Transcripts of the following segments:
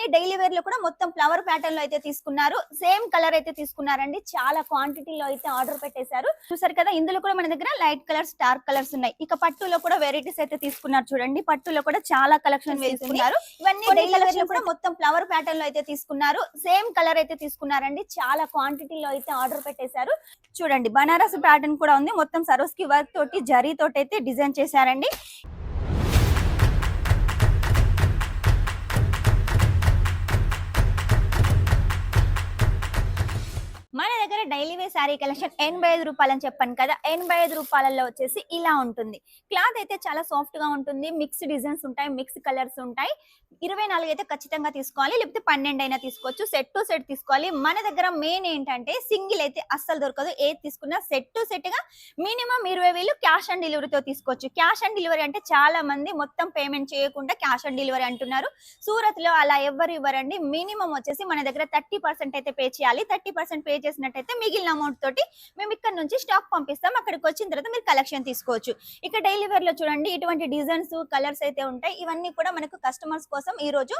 ఇవన్నీ daily wear లో కూడా మొత్తం ఫ్లవర్ ప్యాటర్న్ లో అయితే తీసుకున్నారు. సేమ్ కలర్ అయితే తీసుకున్నారండి. చాలా క్వాంటిటీలో అయితే ఆర్డర్ పెట్టేశారు. చూసారు కదా, ఇందులో కూడా మన దగ్గర లైట్ కలర్స్, డార్క్ కలర్స్ ఉన్నాయి. ఇక పట్టులో కూడా వెరైటీస్ అయితే తీసుకున్నారు. చూడండి, పట్టులో కూడా చాలా కలెక్షన్ తీసుకున్నారు. ఇవన్నీ డైలీ వేర్ లో కూడా మొత్తం ఫ్లవర్ ప్యాటర్న్ లో అయితే తీసుకున్నారు. సేమ్ కలర్ అయితే తీసుకున్నారండి. చాలా క్వాంటిటీలో అయితే ఆర్డర్ పెట్టేశారు. చూడండి, బనారస్ ప్యాటర్న్ కూడా ఉంది. మొత్తం సరోస్కి వర్క్ తోటి, జరీ తోటి అయితే డిజైన్ చేశారండి. మన దగ్గర డైలీ వేర్ శారీ కలెక్షన్ 85 రూపాయలు అని చెప్పాను కదా. 85 రూపాయలలో వచ్చేసి ఇలా ఉంటుంది. క్లాత్ అయితే చాలా సాఫ్ట్ గా ఉంటుంది. మిక్స్ డిజైన్స్ ఉంటాయి, మిక్స్ కలర్స్ ఉంటాయి. 24 అయితే ఖచ్చితంగా తీసుకోవాలి, లేకపోతే 12 అయినా తీసుకోవచ్చు. సెట్ టు సెట్ తీసుకోవాలి. మన దగ్గర మెయిన్ ఏంటంటే సింగిల్ అయితే అస్సలు దొరకదు. ఏది తీసుకున్నా సెట్ టు సెట్ గా మినిమం 20,000 క్యాష్ ఆన్ డెలివరీతో తీసుకోవచ్చు. క్యాష్ ఆన్ డెలివరీ అంటే చాలా మంది మొత్తం పేమెంట్ చేయకుండా క్యాష్ ఆన్ డెలివరీ అంటున్నారు. సూరత్ లో అలా ఎవరు ఇవ్వరండి. మినిమం వచ్చేసి మన దగ్గర 30% అయితే పే చేయాలి. 30% పే చేసినట్టయితే మిగిలిన అమౌంట్ తోటి మేము ఇక్కడ నుంచి స్టాక్ పంపిస్తాం. అక్కడికి వచ్చిన తర్వాత మీరు కలెక్షన్ తీసుకోవచ్చు. ఇక డైలీ వేర్ లో చూడండి, ఇటువంటి డిజైన్స్, కలర్స్ అయితే ఉంటాయి. ఇవన్నీ కూడా మనకు కస్టమర్స్ కోసం ఈ రోజు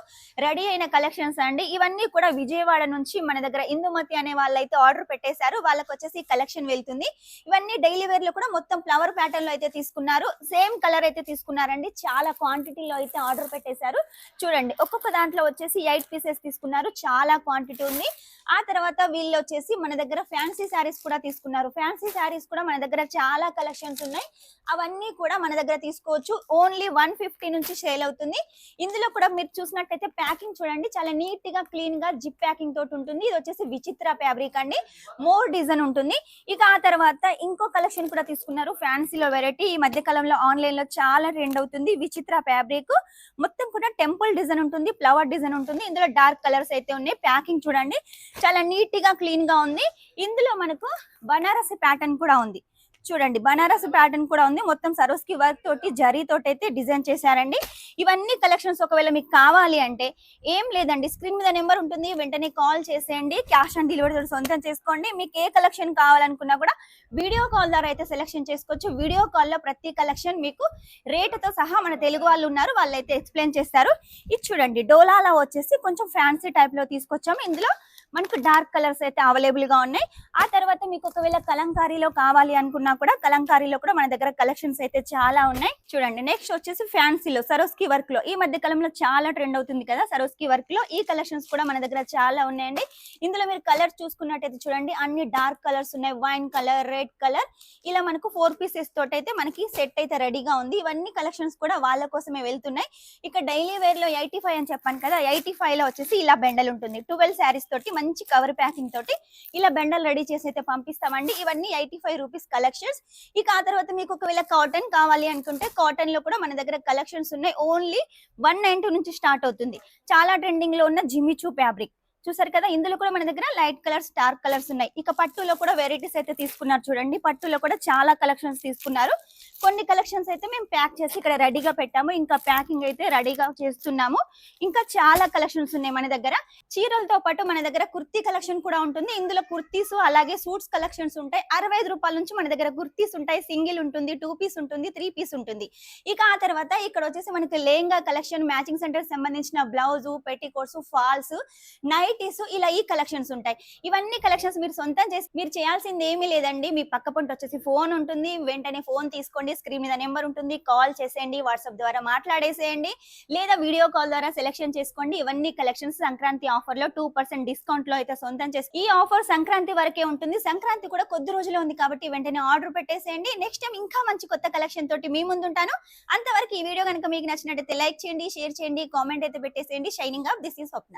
రెడీ అయిన కలెక్షన్స్ అండి. ఇవన్నీ కూడా విజయవాడ నుంచి మన దగ్గర ఇందుమతి అనే వాళ్ళైతే ఆర్డర్ పెట్టేశారు. వాళ్ళకి వచ్చేసి కలెక్షన్ వెళ్తుంది. ఇవన్నీ డైలీ వేర్ లో కూడా మొత్తం ఫ్లవర్ ప్యాటర్న్ లో అయితే తీసుకున్నారు. సేమ్ కలర్ అయితే తీసుకున్నారండి. చాలా క్వాంటిటీలో అయితే ఆర్డర్ పెట్టేశారు. చూడండి, ఒక్కొక్క దాంట్లో వచ్చేసి 8 పీసెస్ తీసుకున్నారు. చాలా క్వాంటిటీ ఉంది. ఆ తర్వాత వీళ్ళు వచ్చేసి మన దగ్గర ఫ్యాన్సీ శారీస్ కూడా తీసుకున్నారు. ఫ్యాన్సీ శారీస్ కూడా మన దగ్గర చాలా కలెక్షన్స్ ఉన్నాయి. అవన్నీ కూడా మన దగ్గర తీసుకోవచ్చు. ఓన్లీ 150 నుంచి సేల్ అవుతుంది. ఇందులో కూడా మీరు చూసినట్టయితే ప్యాకింగ్ చూడండి, చాలా నీట్ గా క్లీన్ గా జిప్ ప్యాకింగ్ తోటి ఉంటుంది. ఇది వచ్చేసి విచిత్ర ఫ్యాబ్రిక్ అండి. మోర్ డిజైన్ ఉంటుంది. ఇక ఆ తర్వాత ఇంకో కలెక్షన్ కూడా తీసుకున్నారు. ఫ్యాన్సీలో వెరైటీ ఈ మధ్య కాలంలో ఆన్లైన్ లో చాలా ట్రెండ్ అవుతుంది. విచిత్ర ఫ్యాబ్రిక్ మొత్తం కూడా టెంపుల్ డిజైన్ ఉంటుంది, ఫ్లవర్ డిజైన్ ఉంటుంది. ఇందులో డార్క్ కలర్స్ అయితే ఉన్నాయి. ప్యాకింగ్ చూడండి, చాలా నీట్ గా క్లీన్ గా ఉంది. ఇందులో మనకు బనారసి ప్యాటర్న్ కూడా ఉంది. చూడండి, బనారస్ ప్యాటర్న్ కూడా ఉంది. మొత్తం సరోస్కి వర్క్ తోటి, జరీ తోటి అయితే డిజైన్ చేశారండి. ఇవన్నీ కలెక్షన్స్ ఒకవేళ మీకు కావాలి అంటే ఏం లేదండి, స్క్రీన్ మీద నెంబర్ ఉంటుంది, వెంటనే కాల్ చేసేయండి. క్యాష్ ఆన్ డెలివరీ సొంతం చేసుకోండి. మీకు ఏ కలెక్షన్ కావాలనుకున్నా కూడా వీడియో కాల్ ద్వారా అయితే సెలెక్షన్ చేసుకోవచ్చు. వీడియో కాల్లో ప్రతి కలెక్షన్ మీకు రేటుతో సహా మన తెలుగు వాళ్ళు ఉన్నారు, వాళ్ళు అయితే ఎక్స్ప్లెయిన్ చేస్తారు. ఇది చూడండి, డోలాలో వచ్చేసి కొంచెం ఫ్యాన్సీ టైప్ లో తీసుకొచ్చాము. ఇందులో మనకు డార్క్ కలర్స్ అయితే అవైలబుల్ గా ఉన్నాయి. ఆ తర్వాత మీకు ఒకవేళ కలంకారీలో కావాలి అనుకున్నా కూడా కలంకారీలో కూడా మన దగ్గర కలెక్షన్స్ అయితే చాలా ఉన్నాయి. చూడండి, నెక్స్ట్ వచ్చేసి ఫ్యాన్సీలో సరోస్కి వర్క్ లో ఈ మధ్య కాలంలో చాలా ట్రెండ్ అవుతుంది కదా. సరోస్కి వర్క్ లో ఈ కలెక్షన్స్ కూడా మన దగ్గర చాలా ఉన్నాయండి. ఇందులో మీరు కలర్స్ చూసుకున్నట్టయితే చూడండి, అన్ని డార్క్ కలర్స్ ఉన్నాయి. వైన్ కలర్, రెడ్ కలర్, ఇలా మనకు 4 పీసెస్ తోటి అయితే మనకి సెట్ అయితే రెడీగా ఉంది. ఇవన్నీ కలెక్షన్స్ కూడా వాళ్ళ కోసమే వెళ్తున్నాయి. ఇక డైలీ వేర్ లో 85 అని చెప్పాను కదా. 85 లో వచ్చేసి ఇలా బెండల్ ఉంటుంది. 12 శారీస్ తోటి మంచి కవర్ ప్యాకింగ్ తోటి ఇలా బెండల్ రెడీ చేసి అయితే పంపిస్తామండి. ఇవన్నీ 85 రూపీస్ కలెక్షన్స్. ఇక ఆ తర్వాత మీకు ఒకవేళ కాటన్ కావాలి అనుకుంటే కాటన్ లో కూడా మన దగ్గర కలెక్షన్స్ ఉన్నాయి. ఓన్లీ 190 నుంచి స్టార్ట్ అవుతుంది. చాలా ట్రెండింగ్ లో ఉన్న జిమిచూ ఫ్యాబ్రిక్ చూసారు కదా. ఇందులో కూడా మన దగ్గర లైట్ కలర్స్, డార్క్ కలర్స్ ఉన్నాయి. ఇక పట్టులో కూడా వెరైటీస్ అయితే తీసుకున్నారు. చూడండి, పట్టులో కూడా చాలా కలెక్షన్స్ తీసుకున్నారు. కొన్ని కలెక్షన్స్ అయితే మేము ప్యాక్ చేసి ఇక్కడ రెడీగా పెట్టాము. ఇంకా ప్యాకింగ్ అయితే రెడీగా చేస్తున్నాము. ఇంకా చాలా కలెక్షన్స్ ఉన్నాయి మన దగ్గర. చీరలతో పాటు మన దగ్గర కుర్తీ కలెక్షన్ కూడా ఉంటుంది. ఇందులో కుర్తీస్ అలాగే సూట్స్ కలెక్షన్స్ ఉంటాయి. 65 రూపాయల నుంచి మన దగ్గర కుర్తీస్ ఉంటాయి. సింగిల్ ఉంటుంది, 2 పీస్ ఉంటుంది, 3 పీస్ ఉంటుంది. ఇక ఆ తర్వాత ఇక్కడ వచ్చేసి మనకి లెహంగా కలెక్షన్, మ్యాచింగ్ సెంటర్ సంబంధించిన బ్లౌజ్, పెట్టికోట్స్, ఫాల్స్, నైట్ ఇలా ఈ కలెక్షన్స్ ఉంటాయి. ఇవన్నీ కలెక్షన్స్ మీరు సొంతం చేసి మీరు చేయాల్సింది ఏమీ లేదండి. మీ పక్క పొంట వచ్చేసి ఫోన్ ఉంటుంది, వెంటనే ఫోన్ తీసుకోండి. స్క్రీన్ మీద నెంబర్ ఉంటుంది, కాల్ చేసేయండి, వాట్సాప్ ద్వారా మాట్లాడేసేయండి, లేదా వీడియో కాల్ ద్వారా సెలెక్షన్ చేసుకోండి. ఇవన్నీ కలెక్షన్స్ సంక్రాంతి ఆఫర్ లో 2% డిస్కౌంట్ లో అయితే సొంతం చేసి, ఈ ఆఫర్ సంక్రాంతి వరకే ఉంటుంది. సంక్రాంతి కూడా కొద్ది రోజులు ఉంది కాబట్టి వెంటనే ఆర్డర్ పెట్టేసేయండి. నెక్స్ట్ టైం ఇంకా మంచి కొత్త కలెక్షన్ తోటి మీ ముందుంటాను. అంతవరకు ఈ వీడియో కనుక మీకు నచ్చినట్టయితే లైక్ చేయండి, షేర్ చేయండి, కామెంట్ అయితే పెట్టేసేయండి. Shining up, this is Swapna.